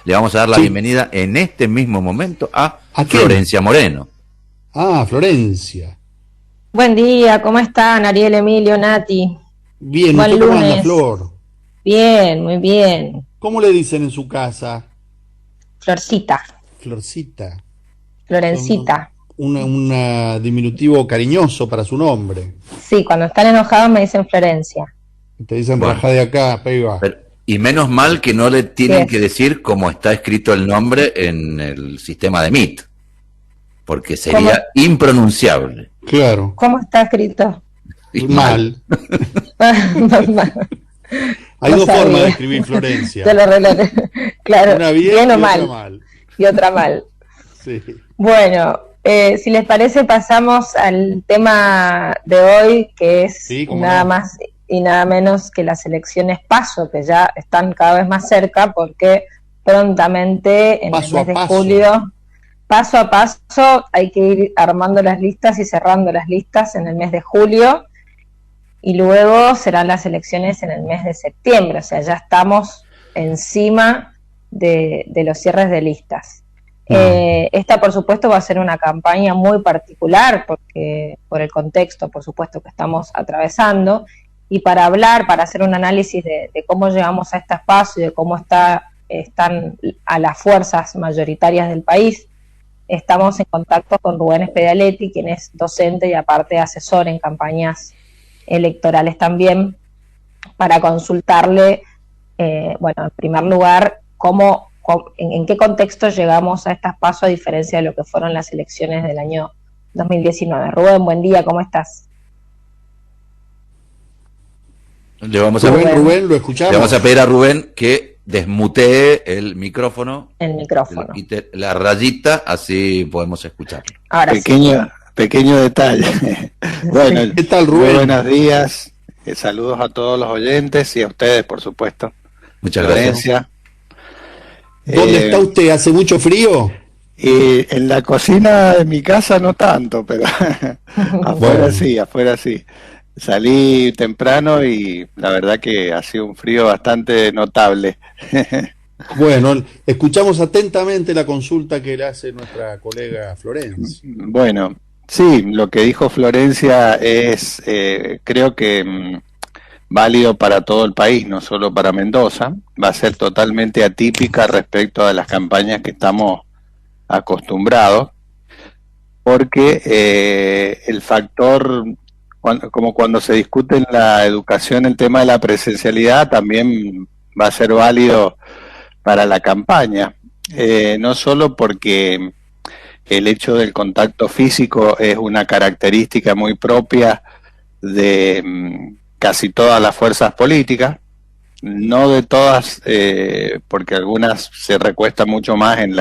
le vamos a dar la Sí. bienvenida en este mismo momento a ¿A quién? Florencia Moreno. Florencia. Buen día, ¿cómo están Ariel, Emilio, Nati? Bien, Buen ¿usted cómo anda, lunes. Flor? Bien, muy bien. ¿Cómo le dicen en su casa? Florcita, Florcita. Son Florencita. un diminutivo cariñoso para su nombre. Sí, cuando están enojados me dicen Florencia. Te dicen Bueno. rajá de acá, pega. Y menos mal que no le tienen Yes. que decir cómo está escrito el nombre en el sistema de Meet, porque sería impronunciable. Claro. ¿Cómo está escrito? Y Mal. Hay No dos formas de sabía. escribir Florencia. Te lo relaté. Claro, Una bien, bien y o otra mal. mal. Y otra mal. Sí. Bueno, si les parece pasamos al tema de hoy, que es Sí, cómo nada no. más y nada menos que las elecciones PASO, que ya están cada vez más cerca porque prontamente en Paso el a mes de paso. julio, paso a paso, hay que ir armando las listas y cerrando las listas en el mes de julio y luego serán las elecciones en el mes de septiembre, o sea, ya estamos encima de los cierres de listas. Esta, por supuesto, va a ser una campaña muy particular porque por el contexto, por supuesto, que estamos atravesando. Y para hablar, para hacer un análisis de cómo llegamos a estas PASO y de cómo están a las fuerzas mayoritarias del país, estamos en contacto con Rubén Espedaletti, quien es docente y aparte asesor en campañas electorales también, para consultarle, bueno, en primer lugar, en qué contexto llegamos a estas PASO a diferencia de lo que fueron las elecciones del año 2019. Rubén, buen día, ¿cómo estás? Le vamos Rubén, lo escuchamos. Le vamos a pedir a Rubén que desmutee el micrófono. El micrófono. Que quite la rayita, así podemos escucharlo. Ahora Pequeño detalle. Bueno, ¿qué tal, Rubén? Muy buenos días. Saludos a todos los oyentes y a ustedes, por supuesto. Muchas Florencia. gracias. ¿Dónde está usted? ¿Hace mucho frío? Y en la cocina de mi casa no tanto, pero Bueno. afuera sí. Salí temprano y la verdad que ha sido un frío bastante notable. Bueno, escuchamos atentamente la consulta que le hace nuestra colega Florencia. Bueno, sí, lo que dijo Florencia es, creo que válido para todo el país, no solo para Mendoza. Va a ser totalmente atípica respecto a las campañas que estamos acostumbrados, porque el factor, como cuando se discute en la educación el tema de la presencialidad, también va a ser válido para la campaña, no solo porque el hecho del contacto físico es una característica muy propia de casi todas las fuerzas políticas, no de todas, porque algunas se recuestan mucho más en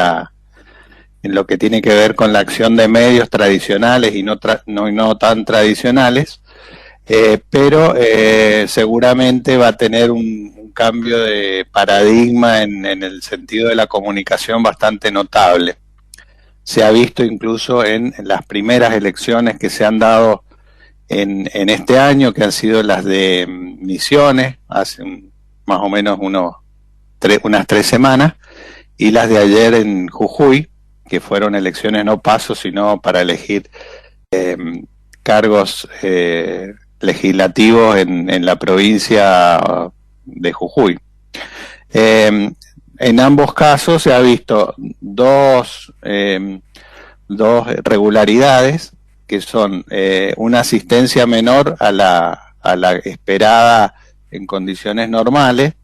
lo que tiene que ver con la acción de medios tradicionales y no tan tradicionales, pero seguramente va a tener un cambio de paradigma en el sentido de la comunicación bastante notable. Se ha visto incluso en las primeras elecciones que se han dado en este año, que han sido las de Misiones, hace más o menos unas 3 semanas, y las de ayer en Jujuy, que fueron elecciones no PASO, sino para elegir cargos legislativos en la provincia de Jujuy. En ambos casos se ha visto dos regularidades, que son una asistencia menor a la esperada en condiciones normales,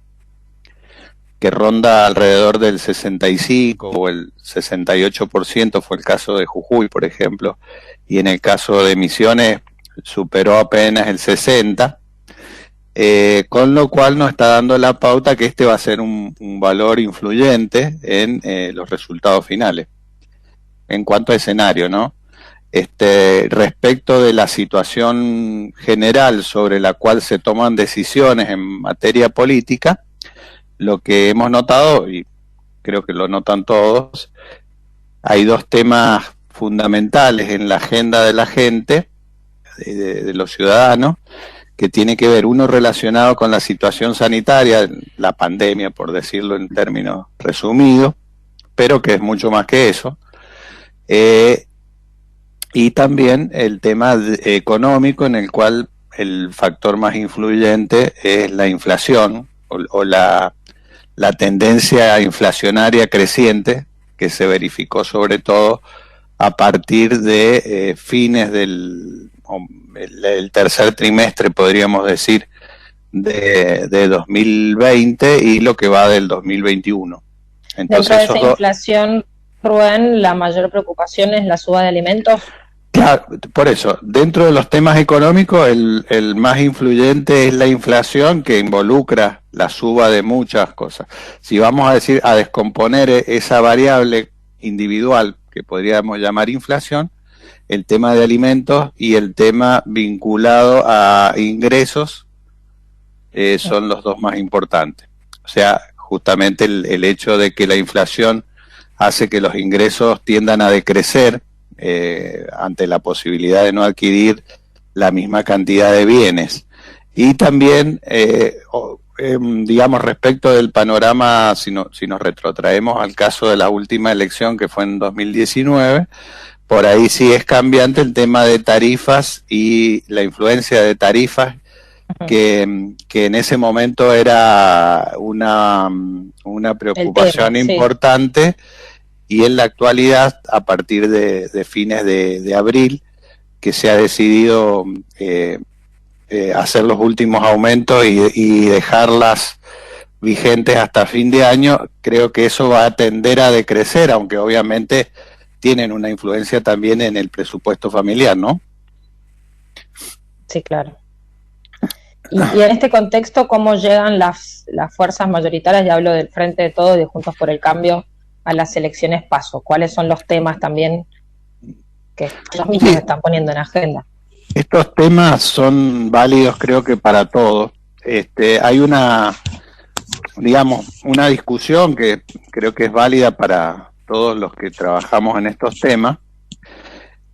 que ronda alrededor del 65 o el 68%, fue el caso de Jujuy, por ejemplo, y en el caso de Misiones superó apenas el 60%, con lo cual nos está dando la pauta que este va a ser un valor influyente en los resultados finales. En cuanto a escenario, ¿no? Respecto de la situación general sobre la cual se toman decisiones en materia política, lo que hemos notado, y creo que lo notan todos, hay dos temas fundamentales en la agenda de la gente, de los ciudadanos, que tiene que ver, uno relacionado con la situación sanitaria, la pandemia, por decirlo en términos resumidos, pero que es mucho más que eso, y también el tema económico, en el cual el factor más influyente es la inflación o la tendencia inflacionaria creciente que se verificó sobre todo a partir de fines del tercer trimestre, podríamos decir, de 2020 y lo que va del 2021. Entonces, dentro de esa inflación, Rubén, la mayor preocupación es la suba de alimentos. Claro, por eso, dentro de los temas económicos, el más influyente es la inflación, que involucra la suba de muchas cosas. Si vamos a descomponer esa variable individual, que podríamos llamar inflación, el tema de alimentos y el tema vinculado a ingresos son los dos más importantes. O sea, justamente el hecho de que la inflación hace que los ingresos tiendan a decrecer ante la posibilidad de no adquirir la misma cantidad de bienes. Y también, digamos, respecto del panorama, si nos retrotraemos al caso de la última elección que fue en 2019, por ahí sí es cambiante el tema de tarifas y la influencia de tarifas, que en ese momento era una preocupación importante. Y en la actualidad, a partir de fines de abril, que se ha decidido hacer los últimos aumentos y dejarlas vigentes hasta fin de año, creo que eso va a tender a decrecer, aunque obviamente tienen una influencia también en el presupuesto familiar, ¿no? Sí, claro. Y en este contexto, ¿cómo llegan las fuerzas mayoritarias? Ya hablo del Frente de Todos y de Juntos por el Cambio a las elecciones PASO. ¿Cuáles son los temas también que los mismos están poniendo en agenda? Estos temas son válidos, creo que para todos. Hay una discusión que creo que es válida para todos los que trabajamos en estos temas,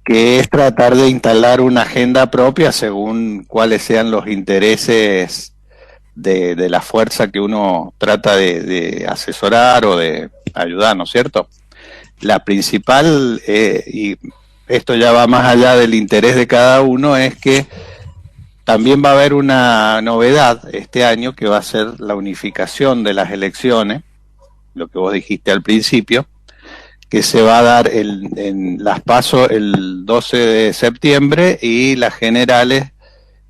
que es tratar de instalar una agenda propia según cuáles sean los intereses de la fuerza que uno trata de asesorar o de ayudar, ¿no es cierto? La principal, y esto ya va más allá del interés de cada uno, es que también va a haber una novedad este año, que va a ser la unificación de las elecciones, lo que vos dijiste al principio, que se va a dar en las PASO el 12 de septiembre y las generales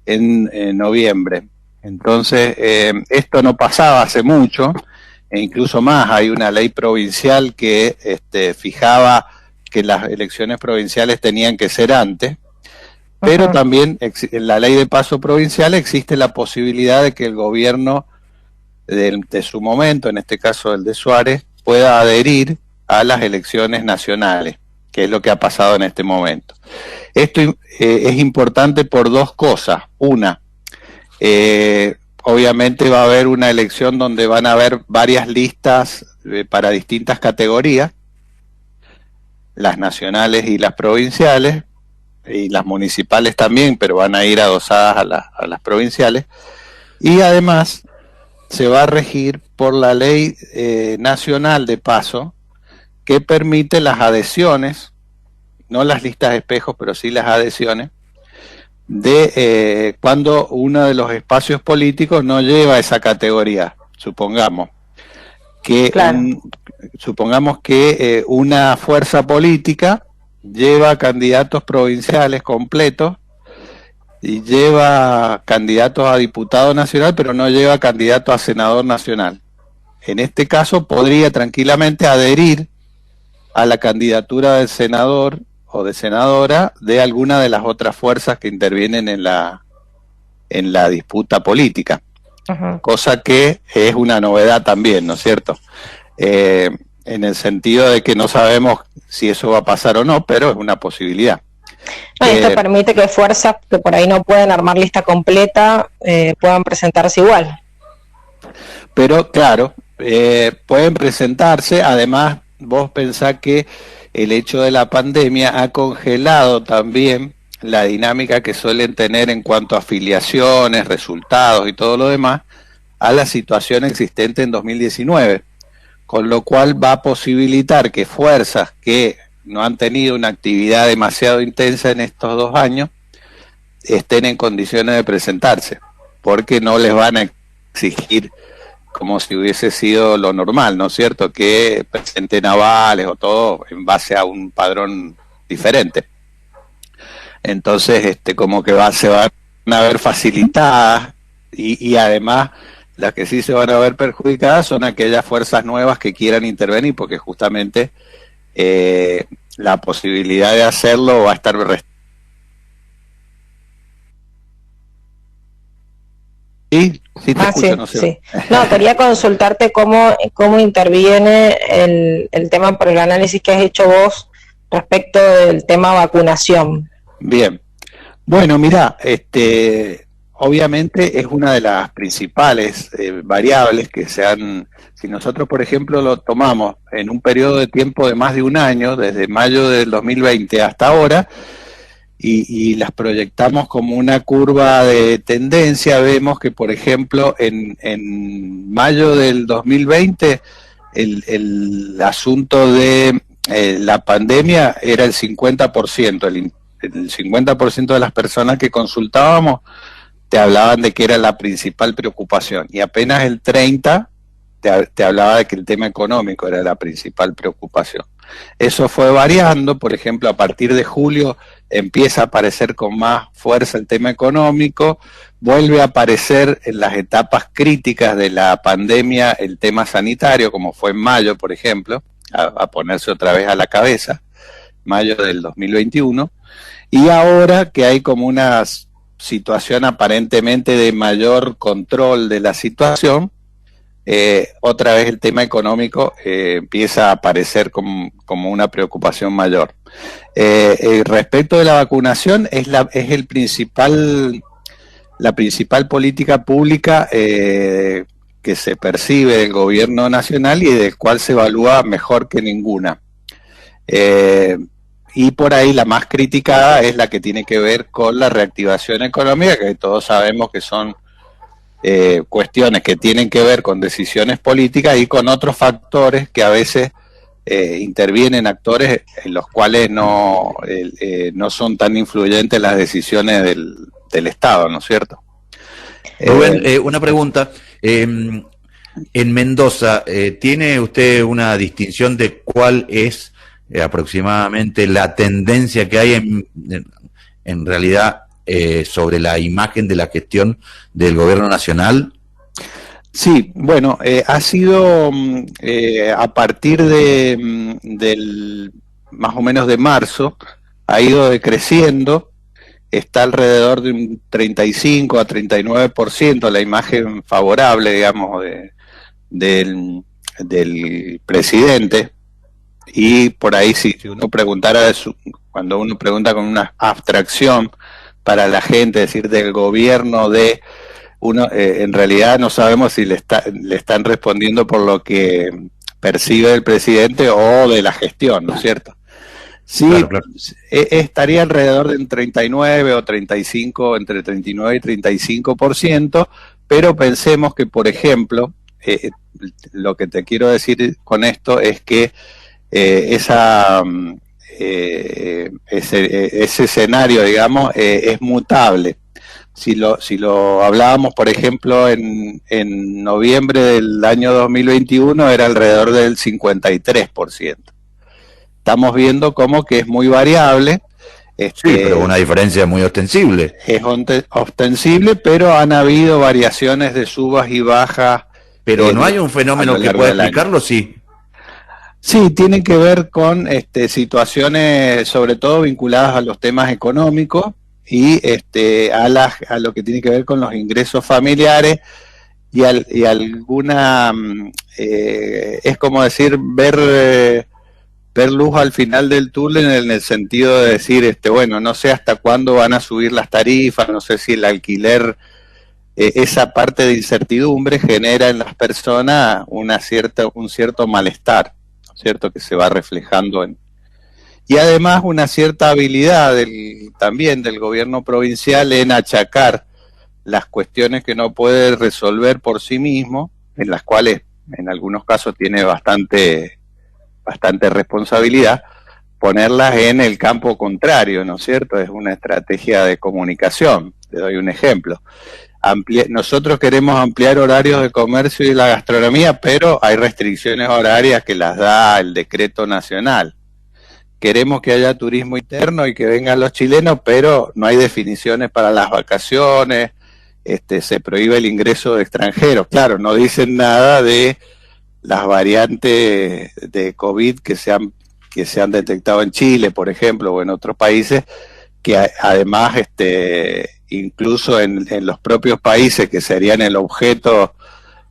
en noviembre. Entonces, esto no pasaba hace mucho, e incluso más, hay una ley provincial que fijaba que las elecciones provinciales tenían que ser antes, pero también en la ley de paso provincial existe la posibilidad de que el gobierno de su momento, en este caso el de Suárez, pueda adherir a las elecciones nacionales, que es lo que ha pasado en este momento. Esto es importante por dos cosas. Una, obviamente va a haber una elección donde van a haber varias listas para distintas categorías, las nacionales y las provinciales, y las municipales también, pero van a ir adosadas a las provinciales, y además se va a regir por la ley nacional de paso, que permite las adhesiones, no las listas de espejos, pero sí las adhesiones, de cuando uno de los espacios políticos no lleva esa categoría. Supongamos que una fuerza política lleva candidatos provinciales completos y lleva candidatos a diputado nacional, pero no lleva candidato a senador nacional. En este caso podría tranquilamente adherir a la candidatura del senador o de senadora de alguna de las otras fuerzas que intervienen en la disputa política. Cosa que es una novedad también, ¿no es cierto? En el sentido de que no sabemos si eso va a pasar o no, pero es una posibilidad. Esto permite que fuerzas que por ahí no pueden armar lista completa puedan presentarse igual. Pero claro, pueden presentarse. Además, vos pensás que el hecho de la pandemia ha congelado también la dinámica que suelen tener en cuanto a afiliaciones, resultados y todo lo demás a la situación existente en 2019, con lo cual va a posibilitar que fuerzas que no han tenido una actividad demasiado intensa en estos 2 años estén en condiciones de presentarse, porque no les van a exigir como si hubiese sido lo normal, ¿no es cierto?, que presenten avales o todo en base a un padrón diferente. Entonces, como que se van a ver facilitadas y además las que sí se van a ver perjudicadas son aquellas fuerzas nuevas que quieran intervenir, porque justamente la posibilidad de hacerlo va a estar Sí, sí te escucho, sí, no sé. sí. No, quería consultarte cómo interviene el tema por el análisis que has hecho vos respecto del tema vacunación. Bien. Bueno, mira, obviamente es una de las principales variables que si nosotros, por ejemplo, lo tomamos en un periodo de tiempo de más de un año, desde mayo del 2020 hasta ahora, y las proyectamos como una curva de tendencia, vemos que, por ejemplo, en mayo del 2020 el asunto de la pandemia era el 50%, el 50% de las personas que consultábamos te hablaban de que era la principal preocupación, y apenas el 30% te hablaba de que el tema económico era la principal preocupación. Eso fue variando, por ejemplo, a partir de julio empieza a aparecer con más fuerza el tema económico, vuelve a aparecer en las etapas críticas de la pandemia el tema sanitario, como fue en mayo, por ejemplo, a ponerse otra vez a la cabeza, mayo del 2021, y ahora que hay como una situación aparentemente de mayor control de la situación, otra vez el tema económico empieza a aparecer como una preocupación mayor. Respecto de la vacunación, es la principal política pública que se percibe del gobierno nacional y del cual se evalúa mejor que ninguna. Y por ahí la más criticada es la que tiene que ver con la reactivación económica, que todos sabemos que son cuestiones que tienen que ver con decisiones políticas y con otros factores que a veces intervienen actores en los cuales no son tan influyentes las decisiones del Estado, ¿no es cierto? Rubén, una pregunta. En Mendoza, ¿tiene usted una distinción de cuál es aproximadamente la tendencia que hay en realidad sobre la imagen de la gestión del gobierno nacional? Sí, bueno, ha sido a partir del más o menos de marzo, ha ido decreciendo, está alrededor de un 35 a 39% la imagen favorable, digamos, del presidente, y por ahí si uno preguntara cuando uno pregunta con una abstracción para la gente, decir del gobierno de uno, en realidad no sabemos si le están respondiendo por lo que percibe el presidente o de la gestión, ¿no es cierto? Sí, claro. Estaría alrededor de un 39 o 35, entre 39 y 35%, pero pensemos que, por ejemplo, lo que te quiero decir con esto es que ese escenario, digamos, es mutable. Si lo hablábamos, por ejemplo, en noviembre del año 2021, era alrededor del 53%. Estamos viendo como que es muy variable. Sí, pero una diferencia muy ostensible. Es ostensible, pero han habido variaciones de subas y bajas. Pero no hay un fenómeno que pueda explicarlo, sí. Sí, tiene que ver con situaciones sobre todo vinculadas a los temas económicos y a lo que tiene que ver con los ingresos familiares y alguna es como decir ver luz al final del túnel, en el sentido de decir bueno, no sé hasta cuándo van a subir las tarifas, no sé si el alquiler, esa parte de incertidumbre genera en las personas un cierto malestar, ¿cierto?, que se va reflejando Y además una cierta habilidad también del gobierno provincial en achacar las cuestiones que no puede resolver por sí mismo, en las cuales en algunos casos tiene bastante responsabilidad, ponerlas en el campo contrario, ¿no es cierto? Es una estrategia de comunicación. Te doy un ejemplo. Nosotros queremos ampliar horarios de comercio y de la gastronomía, pero hay restricciones horarias que las da el decreto nacional. Queremos que haya turismo interno y que vengan los chilenos, pero no hay definiciones para las vacaciones, se prohíbe el ingreso de extranjeros. Claro, no dicen nada de las variantes de COVID que se han detectado en Chile, por ejemplo, o en otros países, que además incluso en los propios países que serían el objeto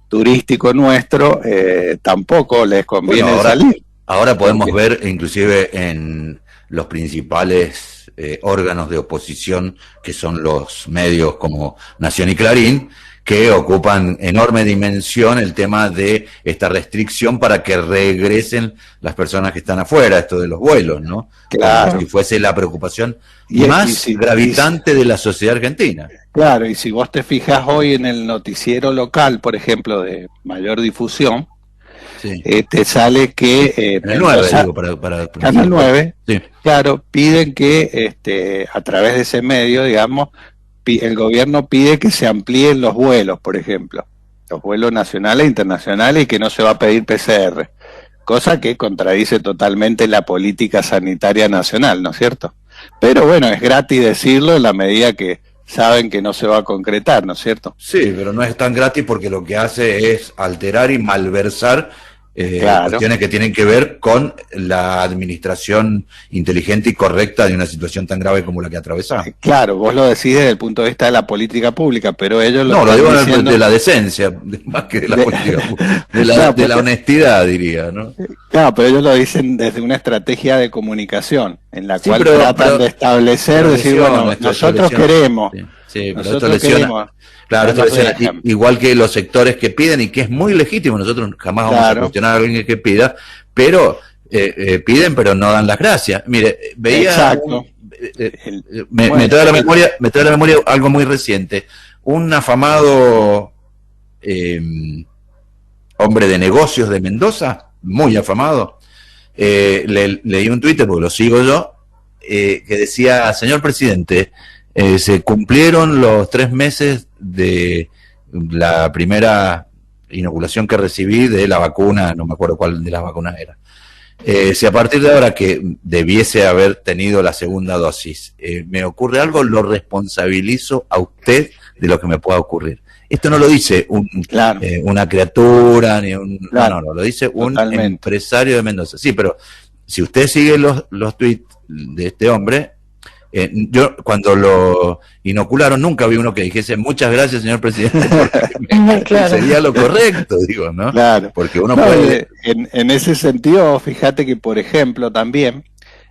turístico nuestro, tampoco les conviene salir. Ahora podemos ver, inclusive en los principales órganos de oposición, que son los medios como Nación y Clarín, que ocupan enorme dimensión el tema de esta restricción para que regresen las personas que están afuera, esto de los vuelos, ¿no? Claro. Como si fuese la preocupación más gravitante de la sociedad argentina. Claro, y si vos te fijas hoy en el noticiero local, por ejemplo, de mayor difusión, sí, te sale que... en el 9, digo, para Canal 9, sí, claro, piden que a través de ese medio, digamos, el gobierno pide que se amplíen los vuelos, por ejemplo, los vuelos nacionales e internacionales, y que no se va a pedir PCR, cosa que contradice totalmente la política sanitaria nacional, ¿no es cierto? Pero bueno, es gratis decirlo en la medida que saben que no se va a concretar, ¿no es cierto? Sí, pero no es tan gratis porque lo que hace es alterar y malversar claro, cuestiones que tienen que ver con la administración inteligente y correcta de una situación tan grave como la que atravesamos. Claro, vos lo decís desde el punto de vista de la política pública, pero ellos lo digo diciendo... de la decencia, más que de la política pública, de la honestidad, diría, ¿no? Claro, pero ellos lo dicen desde una estrategia de comunicación, en la cual tratan de establecer, decir, bueno, nosotros queremos... Sí, pero esto lesiona, claro, esto lesiona, igual que los sectores que piden, y que es muy legítimo, nosotros jamás vamos a cuestionar a alguien que pida, pero piden pero no dan las gracias. Mire, veía me trae a la memoria algo muy reciente, un afamado hombre de negocios de Mendoza, muy afamado, leí un Twitter, porque lo sigo yo, que decía: señor presidente, se cumplieron los 3 meses de la primera inoculación que recibí de la vacuna, no me acuerdo cuál de las vacunas era. Si a partir de ahora que debiese haber tenido la segunda dosis, me ocurre algo, lo responsabilizo a usted de lo que me pueda ocurrir. Esto no lo dice una criatura, ni no, lo dice un empresario de Mendoza. Sí, pero si usted sigue los tweets de este hombre... yo cuando lo inocularon nunca vi uno que dijese muchas gracias, señor presidente, porque sería lo correcto, digo, ¿no? Claro. Porque uno puede... En ese sentido, fíjate que, por ejemplo, también,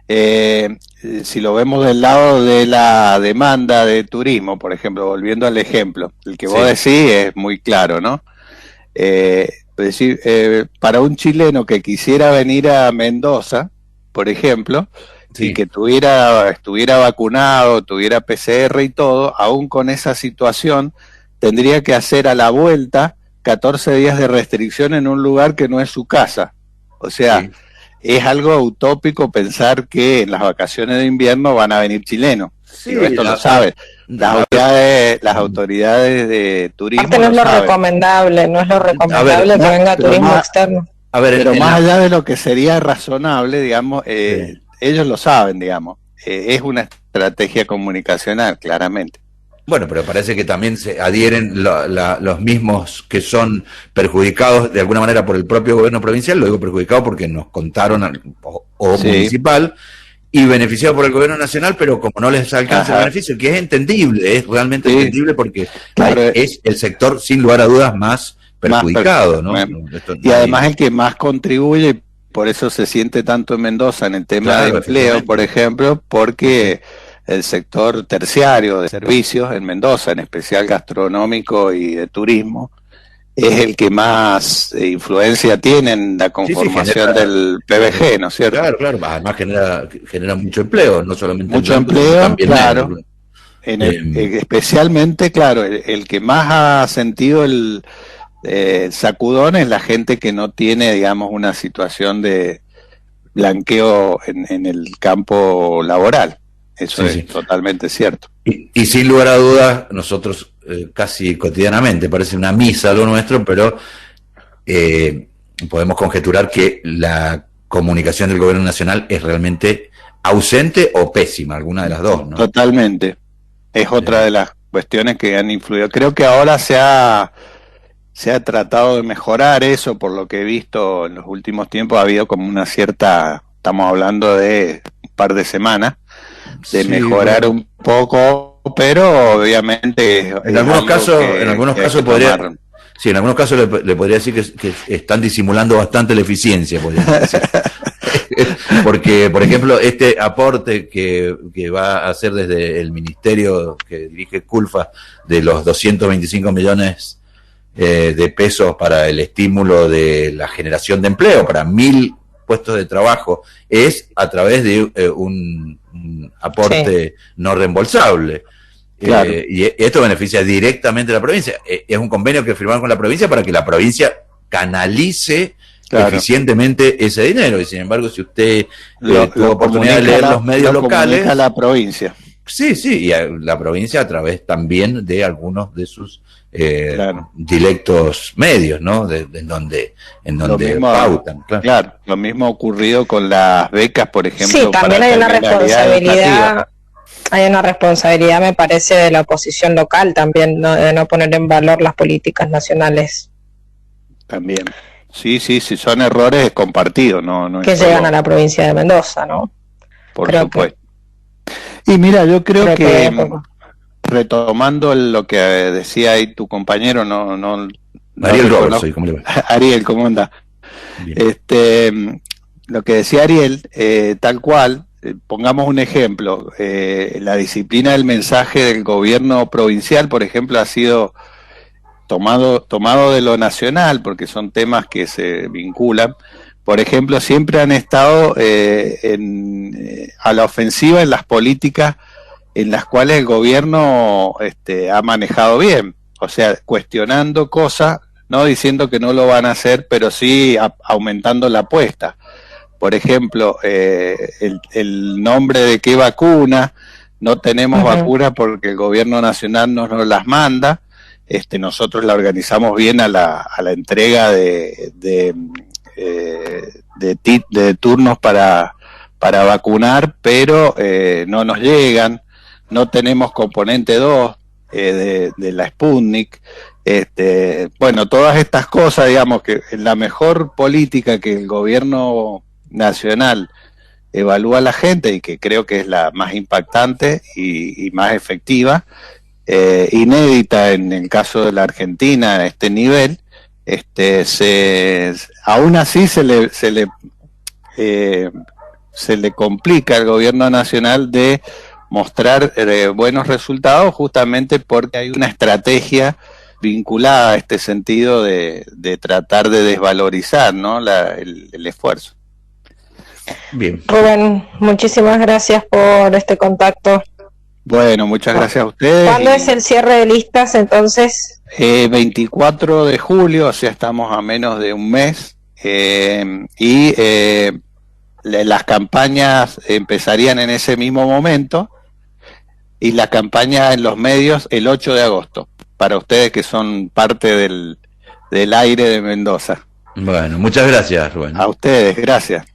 si lo vemos del lado de la demanda de turismo, por ejemplo, volviendo al ejemplo, el que vos decís es muy claro, ¿no? Es decir, para un chileno que quisiera venir a Mendoza, por ejemplo, y que estuviera vacunado, tuviera PCR y todo, aún con esa situación, tendría que hacer a la vuelta 14 días de restricción en un lugar que no es su casa. O sea, es algo utópico pensar que en las vacaciones de invierno van a venir chilenos. Esto lo saben. Las autoridades de turismo no es lo recomendable, que venga turismo externo. Pero más allá de lo que sería razonable, digamos, ellos lo saben, digamos. Es una estrategia comunicacional, claramente. Bueno, pero parece que también se adhieren los mismos que son perjudicados de alguna manera por el propio gobierno provincial, lo digo perjudicado porque nos contaron, o municipal, y beneficiado por el gobierno nacional, pero como no les alcanza el beneficio, que es entendible, es realmente entendible, porque es el sector, sin lugar a dudas, más perjudicado, ¿no? Y además el que más contribuye, por eso se siente tanto en Mendoza en el tema de empleo, por ejemplo, porque el sector terciario de servicios en Mendoza, en especial gastronómico y de turismo, es el que más influencia tiene en la conformación del PBG, ¿no es cierto? Claro, claro, además genera mucho empleo, no solamente mucho empleo, también claro. Especialmente, claro, el que más ha sentido el sacudón es la gente que no tiene, digamos, una situación de blanqueo en el campo laboral. Eso es totalmente cierto. Y sin lugar a dudas, nosotros casi cotidianamente, parece una misa lo nuestro, pero podemos conjeturar que la comunicación del gobierno nacional es realmente ausente o pésima, alguna de las dos, ¿no? Totalmente. Es otra de las cuestiones que han influido. Creo que ahora se ha tratado de mejorar eso, por lo que he visto en los últimos tiempos. Ha habido como una cierta, estamos hablando de un par de semanas, de mejorar un poco, pero obviamente en algunos casos podría, sí, en algunos casos le podría decir que están disimulando bastante la eficiencia, podría decir. Porque, por ejemplo, este aporte que va a hacer desde el ministerio que dirige Culfa de los 225 millones de pesos para el estímulo de la generación de empleo, para 1.000 puestos de trabajo, es a través de un aporte no reembolsable. Claro. Y esto beneficia directamente a la provincia. Es un convenio que firmaron con la provincia para que la provincia canalice eficientemente ese dinero. Y sin embargo, si usted tuvo oportunidad de leer los medios locales, la provincia. Sí, y la provincia a través también de algunos de sus directos medios, ¿no? En donde pautan. Claro, lo mismo ha ocurrido con las becas, por ejemplo. Sí, también hay una responsabilidad. Hay una responsabilidad, me parece, de la oposición local también, ¿no? De no poner en valor las políticas nacionales. También. Sí, son errores compartidos, no que llegan a la provincia de Mendoza, ¿no? Por supuesto. Y mira, yo creo que retomando lo que decía ahí tu compañero, Ariel Roberts, ¿cómo le va? Ariel, ¿cómo anda? Lo que decía Ariel, tal cual, pongamos un ejemplo, la disciplina del mensaje del gobierno provincial, por ejemplo, ha sido tomado de lo nacional, porque son temas que se vinculan. Por ejemplo, siempre han estado a la ofensiva en las políticas en las cuales el gobierno ha manejado bien, o sea, cuestionando cosas, no diciendo que no lo van a hacer, pero sí aumentando la apuesta. Por ejemplo, el nombre de qué vacuna, no tenemos vacuna porque el gobierno nacional no nos las manda, nosotros la organizamos bien a la entrega de turnos para vacunar, pero no nos llegan, no tenemos componente 2 de la Sputnik. Bueno, todas estas cosas, digamos que la mejor política que el gobierno nacional evalúa a la gente y que creo que es la más impactante y más efectiva, inédita en el caso de la Argentina a este nivel, aún así se le complica al gobierno nacional de mostrar buenos resultados, justamente porque hay una estrategia vinculada a este sentido de tratar de desvalorizar, ¿no? el esfuerzo. Bien. Rubén, muchísimas gracias por este contacto. Bueno, muchas gracias a ustedes. ¿Cuándo es el cierre de listas entonces? 24 de julio, o sea, estamos a menos de un mes, las campañas empezarían en ese mismo momento y la campaña en los medios el 8 de agosto, para ustedes que son parte del aire de Mendoza. Bueno, muchas gracias, Rubén. A ustedes, gracias.